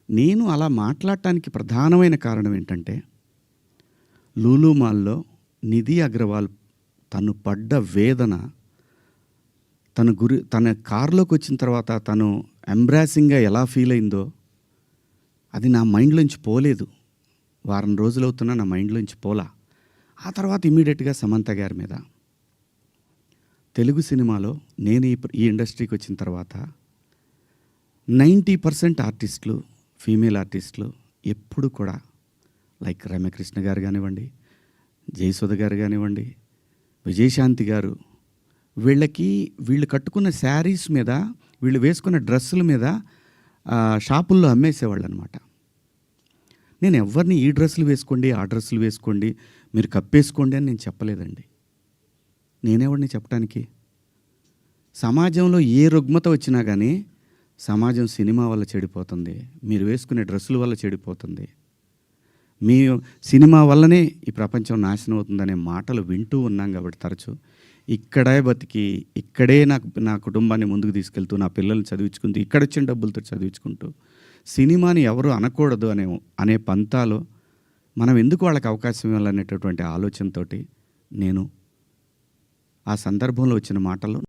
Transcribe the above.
నేను అలా మాట్లాడటానికి ప్రధానమైన కారణం ఏంటంటే, లూలు మాల్‌లో నిధి అగర్వాల్ తను పడ్డ వేదన, తన కార్‌లోకొచ్చిన తర్వాత తను ఎంబ్రాసింగ్‌గా ఎలా ఫీల్ అయిందో, అది నా మైండ్‌లోంచి పోలేదు. వారం రోజులవుతున్నా నా మైండ్‌లోంచి పోలా. ఆ తర్వాత ఇమ్మీడియేట్‌గా సమంత గారి మీద. తెలుగు సినిమాలో నేను ఈ ఇండస్ట్రీకి వచ్చిన తర్వాత 90% ఆర్టిస్టులు, ఫీమేల్ ఆర్టిస్టులు ఎప్పుడు కూడా లైక్ రమ్యకృష్ణ గారు కానివ్వండి, జయసుధ గారు కానివ్వండి, విజయశాంతి గారు, వీళ్ళు కట్టుకున్న శారీస్ మీద, వీళ్ళు వేసుకున్న డ్రెస్సుల మీద షాపుల్లో అమ్మేసేవాళ్ళు అనమాట. నేను ఎవరిని ఈ డ్రెస్సులు వేసుకోండి, ఆ డ్రెస్సులు వేసుకోండి, మీరు కప్పేసుకోండి అని నేను చెప్పలేదండి. నేనెవడిని చెప్పడానికి? సమాజంలో ఏ రుగ్మత వచ్చినా కానీ సమాజం సినిమా వల్ల చెడిపోతుంది, మీరు వేసుకునే డ్రెస్సుల వల్ల చెడిపోతుంది, మీ సినిమా వల్లనే ఈ ప్రపంచం నాశనం అవుతుందనే మాటలు వింటూ ఉన్నాం. కాబట్టి తరచూ ఇక్కడే బతికి, ఇక్కడే నా కుటుంబాన్ని ముందుకు తీసుకెళ్తూ, నా పిల్లల్ని చదివించుకుంటూ, ఇక్కడొచ్చిన డబ్బులతో చదివించుకుంటూ, సినిమాని ఎవరు అనకూడదు అనే పంతాలో మనం ఎందుకు వాళ్ళకి అవకాశం ఇవ్వాలనేటటువంటి ఆలోచనతోటి నేను ఆ సందర్భంలో వచ్చిన మాటలు